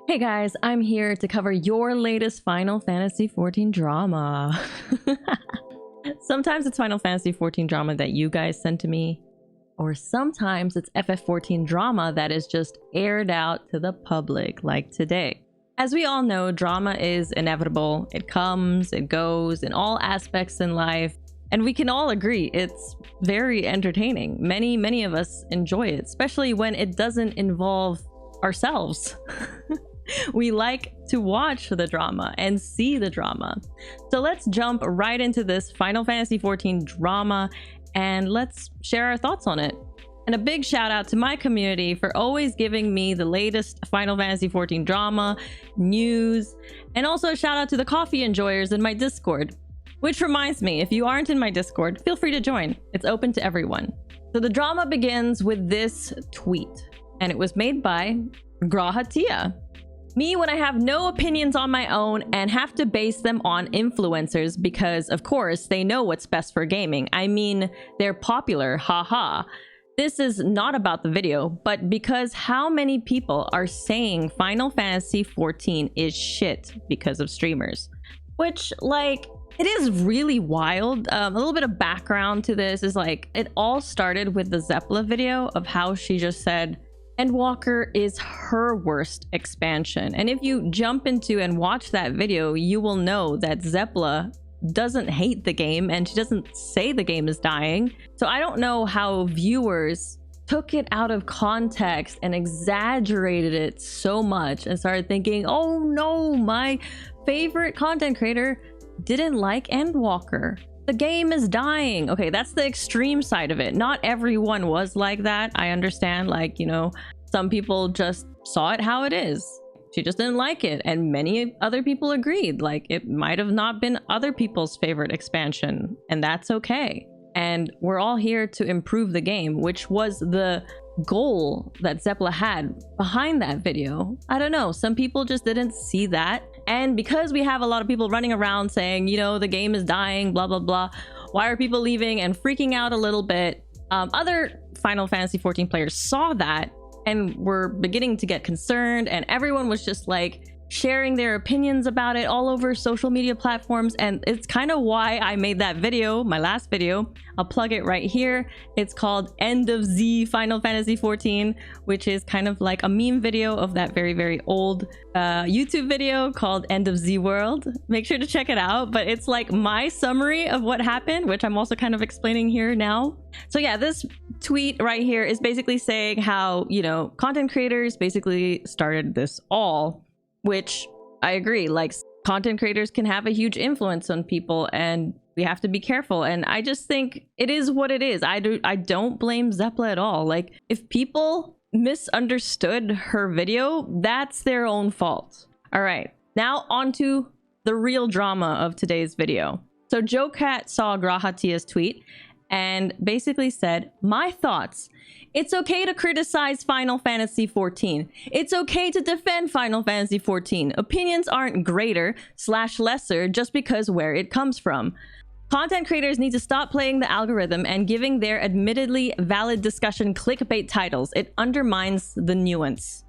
Hey guys, I'm here to cover your latest Final Fantasy XIV drama. Sometimes it's Final Fantasy XIV drama that you guys send to me, or sometimes it's FF14 drama that is just aired out to the public, like today. As we all know, drama is inevitable. It comes, it goes in all aspects in life, and we can all agree it's very entertaining. Many of us enjoy it, especially when it doesn't involve ourselves. We like to watch the drama and see the drama. So let's jump right into this Final Fantasy XIV drama and let's share our thoughts on it. And a big shout out to my community for always giving me the latest Final Fantasy XIV drama, news, and also a shout out to the coffee enjoyers in my Discord. Which reminds me, if you aren't in my Discord, feel free to join. It's open to everyone. So the drama begins with this tweet, and it was made by Jocat. Me when I have no opinions on my own and have to base them on influencers because, of course, they know what's best for gaming. I mean, they're popular, haha. This is not about the video, but because how many people are saying Final Fantasy XIV is shit because of streamers. Which, like, it is really wild. A little bit of background to this is like, it all started with the Zeppa video of how she just said, Endwalker is her worst expansion. And if you jump into and watch that video, you will know that Zeppa doesn't hate the game and she doesn't say the game is dying. So I don't know how viewers took it out of context and exaggerated it so much and started thinking, oh no, my favorite content creator didn't like Endwalker. The game is dying. Okay, that's the extreme side of it. Not everyone was like that. I understand, like, you know, some people just saw it how it is. She just didn't like it. And many other people agreed. Like, it might have not been other people's favorite expansion. And that's okay. And we're all here to improve the game, which was the goal that Zeppa had behind that video. I don't know. Some people just didn't see that. And because we have a lot of people running around saying, you know, the game is dying, blah, blah, blah. Why are people leaving and freaking out a little bit? Other Final Fantasy XIV players saw that and were beginning to get concerned. And everyone was just like sharing their opinions about it all over social media platforms. And it's kind of why I made that video, my last video. I'll plug it right here. It's called End of Z Final Fantasy XIV, which is kind of like a meme video of that very old YouTube video called End of Z World. Make sure to check it out. But it's like my summary of what happened, which I'm also kind of explaining here now. So yeah, this tweet right here is basically saying how, you know, content creators basically started this all, which I agree, like content creators can have a huge influence on people and we have to be careful. And I just think it is what it is. I don't blame Zeppa at all. Like, if people misunderstood her video, that's their own fault. All right, now on to the real drama of today's video. So Jocat saw Jocat's tweet and basically said, my thoughts. It's okay to criticize Final Fantasy XIV. It's okay to defend Final Fantasy XIV. Opinions aren't greater/lesser just because where it comes from. Content creators need to stop playing the algorithm and giving their admittedly valid discussion clickbait titles. It undermines the nuance.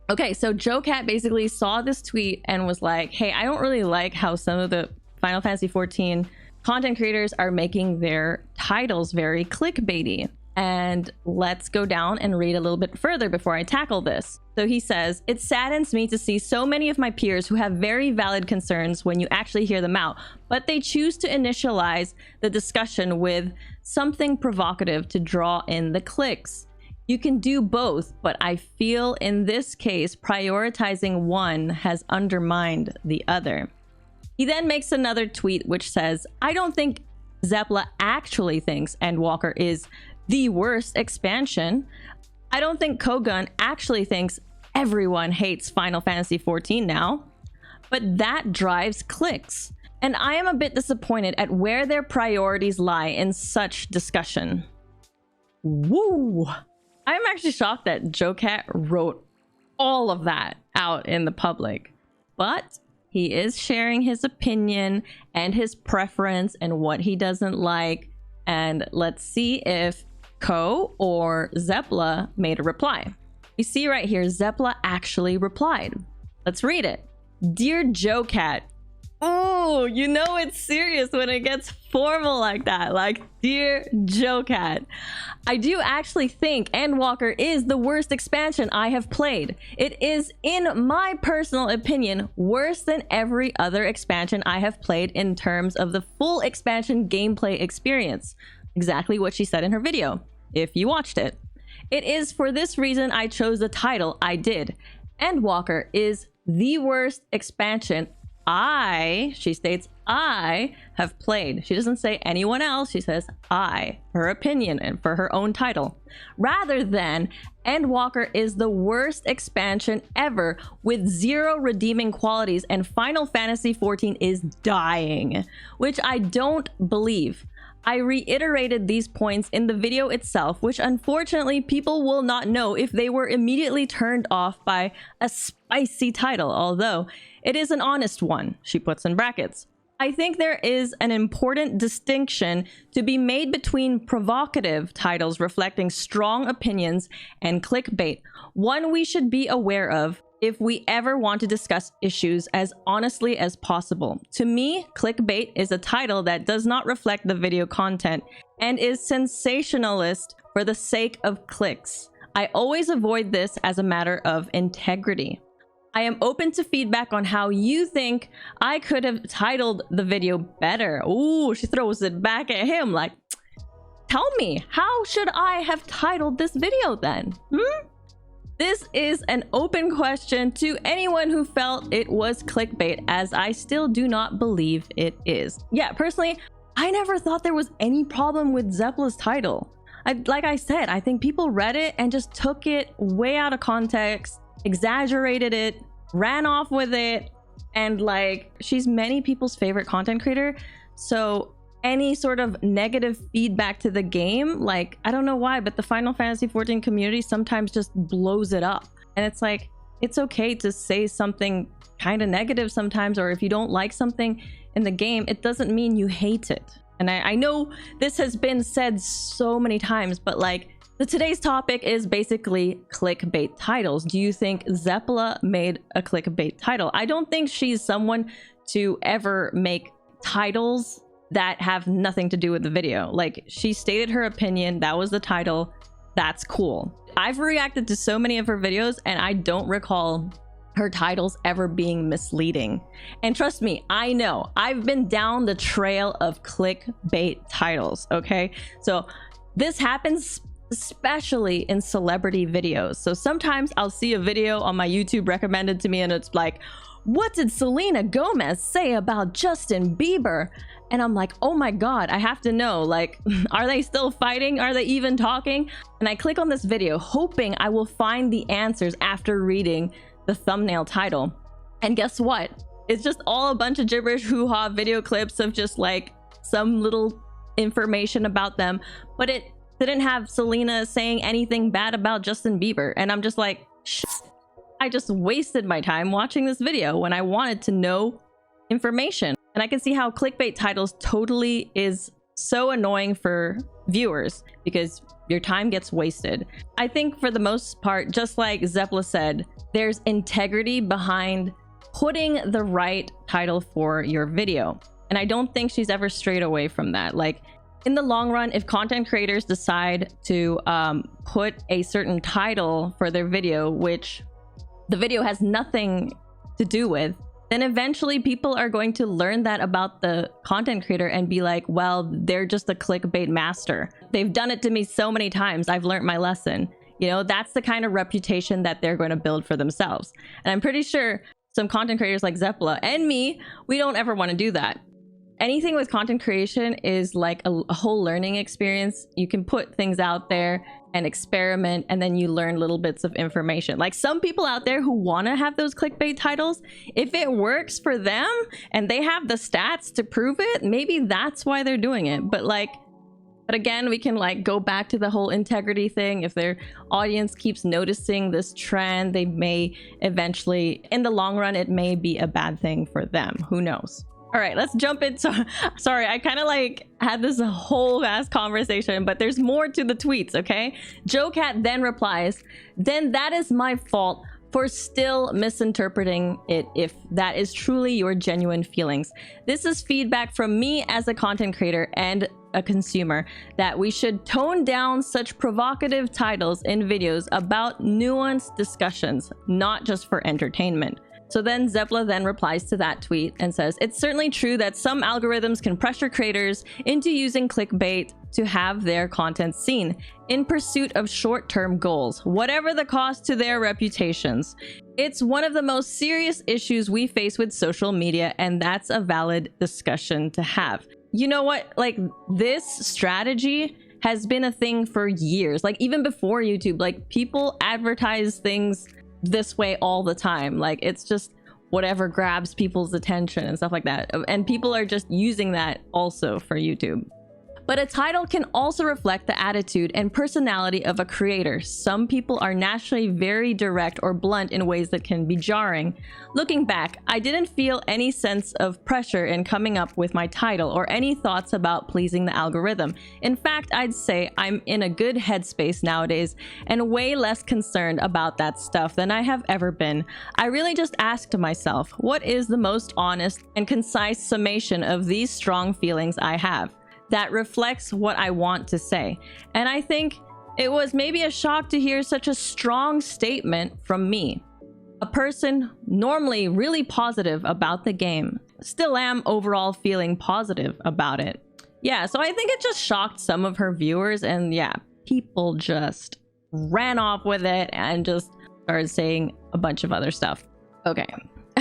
Okay, so Jocat basically saw this tweet and was like, hey, I don't really like how some of the Final Fantasy XIV content creators are making their titles very clickbaity. And let's go down and read a little bit further before I tackle this. So he says, it saddens me to see so many of my peers who have very valid concerns when you actually hear them out, but they choose to initialize the discussion with something provocative to draw in the clicks. You can do both, but I feel in this case, prioritizing one has undermined the other. He then makes another tweet which says, I don't think Zeppa actually thinks Endwalker is the worst expansion. I don't think Kogan actually thinks everyone hates Final Fantasy XIV now, but that drives clicks. And I am a bit disappointed at where their priorities lie in such discussion. Woo! I'm actually shocked that Jocat wrote all of that out in the public, but he is sharing his opinion and his preference and what he doesn't like. And let's see if Ko or Zeppa made a reply. You see right here, Zeppa actually replied. Let's read it. Dear Jocat. Oh, you know it's serious when it gets formal like that. Like, dear Jocat, I do actually think Endwalker is the worst expansion I have played. It is, in my personal opinion, worse than every other expansion I have played in terms of the full expansion gameplay experience. Exactly what she said in her video, if you watched it. It is for this reason I chose the title I did. Endwalker is the worst expansion she states, I have played. She doesn't say anyone else. She says I, her opinion, and for her own title. Rather than Endwalker is the worst expansion ever with 0 redeeming qualities and Final Fantasy XIV is dying, which I don't believe. I reiterated these points in the video itself, which unfortunately people will not know if they were immediately turned off by a spicy title, although it is an honest one, she puts in brackets. I think there is an important distinction to be made between provocative titles reflecting strong opinions and clickbait, one we should be aware of if we ever want to discuss issues as honestly as possible. To me, clickbait is a title that does not reflect the video content and is sensationalist for the sake of clicks. I always avoid this as a matter of integrity. I am open to feedback on how you think I could have titled the video better. Ooh, she throws it back at him like, tell me, how should I have titled this video then? This is an open question to anyone who felt it was clickbait, as I still do not believe it is. Yeah, personally, I never thought there was any problem with Zeppa's title. Like I said, I think people read it and just took it way out of context, exaggerated it, ran off with it, and like, she's many people's favorite content creator, so any sort of negative feedback to the game, like, I don't know why, but the Final Fantasy XIV community sometimes just blows it up. And it's like, it's okay to say something kind of negative sometimes, or if you don't like something in the game, it doesn't mean you hate it. And I know this has been said so many times, but like, today's topic is basically clickbait titles. Do you think Zeppa made a clickbait title? I don't think she's someone to ever make titles that have nothing to do with the video. Like, she stated her opinion, that was the title, that's cool. I've reacted to so many of her videos and I don't recall her titles ever being misleading. And trust me, I know, I've been down the trail of clickbait titles, okay? So this happens especially in celebrity videos. So sometimes I'll see a video on my YouTube recommended to me and it's like, what did Selena Gomez say about Justin Bieber? And I'm like, oh my god, I have to know, like, are they still fighting? Are they even talking? And I click on this video hoping I will find the answers after reading the thumbnail title. And guess what? It's just all a bunch of gibberish hoo-ha video clips of just like some little information about them, but it didn't have Selena saying anything bad about Justin Bieber. And I'm just like, shit, I just wasted my time watching this video when I wanted to know information. And I can see how clickbait titles totally is so annoying for viewers because your time gets wasted. I think for the most part, just like Zeppa said, there's integrity behind putting the right title for your video. And I don't think she's ever strayed away from that. Like, in the long run, if content creators decide to put a certain title for their video, which the video has nothing to do with, then eventually people are going to learn that about the content creator and be like, well, they're just a clickbait master. They've done it to me so many times, I've learned my lesson. You know, that's the kind of reputation that they're going to build for themselves. And I'm pretty sure some content creators like Zeppa and me, we don't ever want to do that. Anything with content creation is like a whole learning experience. You can put things out there and experiment, and then you learn little bits of information. Like, some people out there who want to have those clickbait titles, if it works for them and they have the stats to prove it, maybe that's why they're doing it. But again, we can like go back to the whole integrity thing. If their audience keeps noticing this trend, they may eventually, in the long run, it may be a bad thing for them. Who knows? All right, let's jump into, sorry, I kind of like had this whole vast conversation, but there's more to the tweets, okay? Jocat then replies, then that is my fault for still misinterpreting it if that is truly your genuine feelings. This is feedback from me as a content creator and a consumer that we should tone down such provocative titles in videos about nuanced discussions, not just for entertainment. So then Zeppa then replies to that tweet and says, it's certainly true that some algorithms can pressure creators into using clickbait to have their content seen in pursuit of short-term goals, whatever the cost to their reputations. It's one of the most serious issues we face with social media, and that's a valid discussion to have. You know what? Like, this strategy has been a thing for years. Like, even before YouTube, like, people advertise things this way all the time. Like, it's just whatever grabs people's attention and stuff like that. And people are just using that also for YouTube. But a title can also reflect the attitude and personality of a creator. Some people are naturally very direct or blunt in ways that can be jarring. Looking back, I didn't feel any sense of pressure in coming up with my title or any thoughts about pleasing the algorithm. In fact, I'd say I'm in a good headspace nowadays and way less concerned about that stuff than I have ever been. I really just asked myself, what is the most honest and concise summation of these strong feelings I have that reflects what I want to say? And I think it was maybe a shock to hear such a strong statement from me, a person normally really positive about the game. Still am overall feeling positive about it. Yeah, so I think it just shocked some of her viewers, and yeah, people just ran off with it and just started saying a bunch of other stuff. Okay.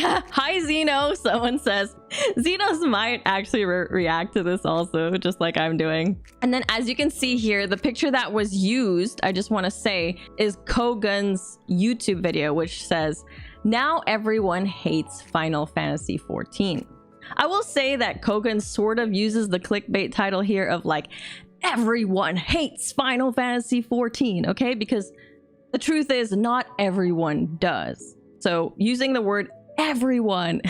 Hi Zeno, someone says. Zenos might actually react to this also, just like I'm doing. And then as you can see here, the picture that was used, I just want to say, is Kogan's YouTube video, which says, now everyone hates Final Fantasy 14. I will say that Kogan sort of uses the clickbait title here of like, everyone hates Final Fantasy 14, okay? Because the truth is, not everyone does. So using the word everyone,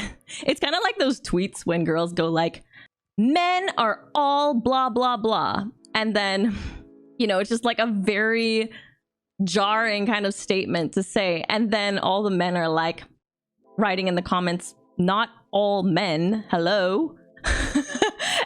it's kind of like those tweets when girls go like, men are all blah blah blah, and then, you know, it's just like a very jarring kind of statement to say, and then all the men are like writing in the comments, not all men, hello.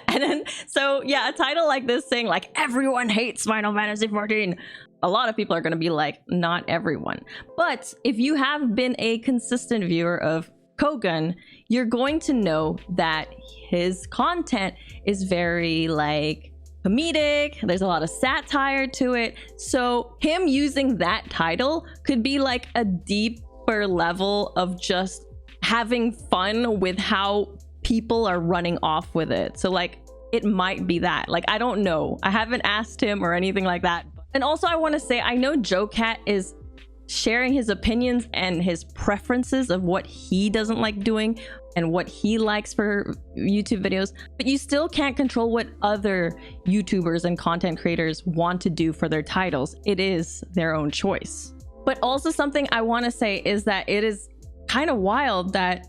And then, so yeah, a title like this saying like everyone hates Final Fantasy 14, a lot of people are going to be like, not everyone. But if you have been a consistent viewer of Kogan, you're going to know that his content is very like comedic. There's a lot of satire to it. So him using that title could be like a deeper level of just having fun with how people are running off with it. So like, it might be that. Like, I don't know. I haven't asked him or anything like that. And also I want to say, I know Jocat is sharing his opinions and his preferences of what he doesn't like doing and what he likes for YouTube videos, but you still can't control what other YouTubers and content creators want to do for their titles. It is their own choice. But also something I want to say is that it is kind of wild that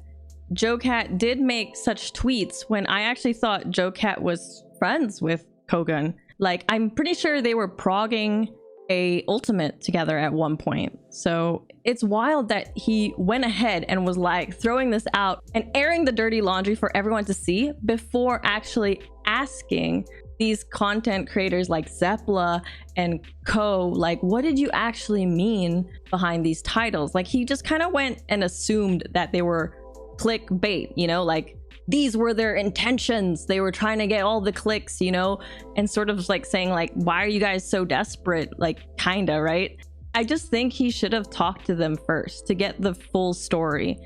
Jocat did make such tweets when I actually thought Jocat was friends with Kogan. Like, I'm pretty sure they were progging a ultimate together at one point. So it's wild that he went ahead and was like throwing this out and airing the dirty laundry for everyone to see before actually asking these content creators like Zeppa and Co, like, what did you actually mean behind these titles? Like, he just kind of went and assumed that they were clickbait, you know, like these were their intentions. They were trying to get all the clicks, you know, and sort of like saying like, why are you guys so desperate? Like, kinda, right? I just think he should have talked to them first to get the full story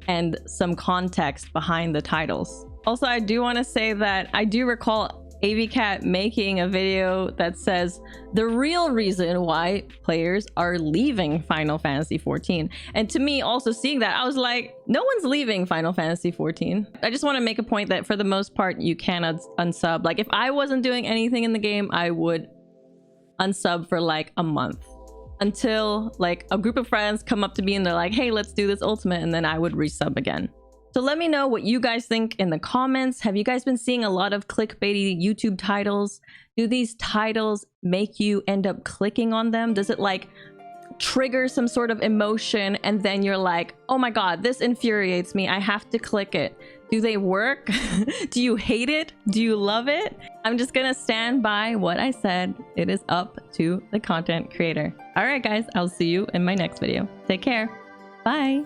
and some context behind the titles. Also, I do want to say that I do recall AVCat making a video that says the real reason why players are leaving Final Fantasy 14. And to me, also seeing that, I was like, no one's leaving Final Fantasy 14. I just want to make a point that for the most part, you can unsub. Like, if I wasn't doing anything in the game, I would unsub for like a month until like a group of friends come up to me and they're like, hey, let's do this ultimate, and then I would resub again. So let me know what you guys think in the comments. Have you guys been seeing a lot of clickbaity YouTube titles? Do these titles make you end up clicking on them? Does it like trigger some sort of emotion and then you're like, oh my god, this infuriates me, I have to click it. Do they work? Do you hate it? Do you love it? I'm just gonna stand by what I said. It is up to the content creator. All right, guys, I'll see you in my next video. Take care. Bye.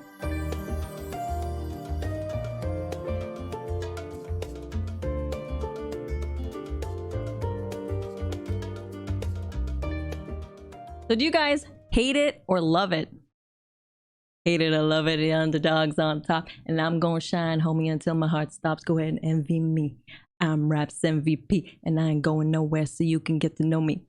So do you guys hate it or love it? Hate it or love it, the underdog's on top. And I'm gonna shine, homie, until my heart stops. Go ahead and envy me. I'm Raps MVP, and I ain't going nowhere, so you can get to know me.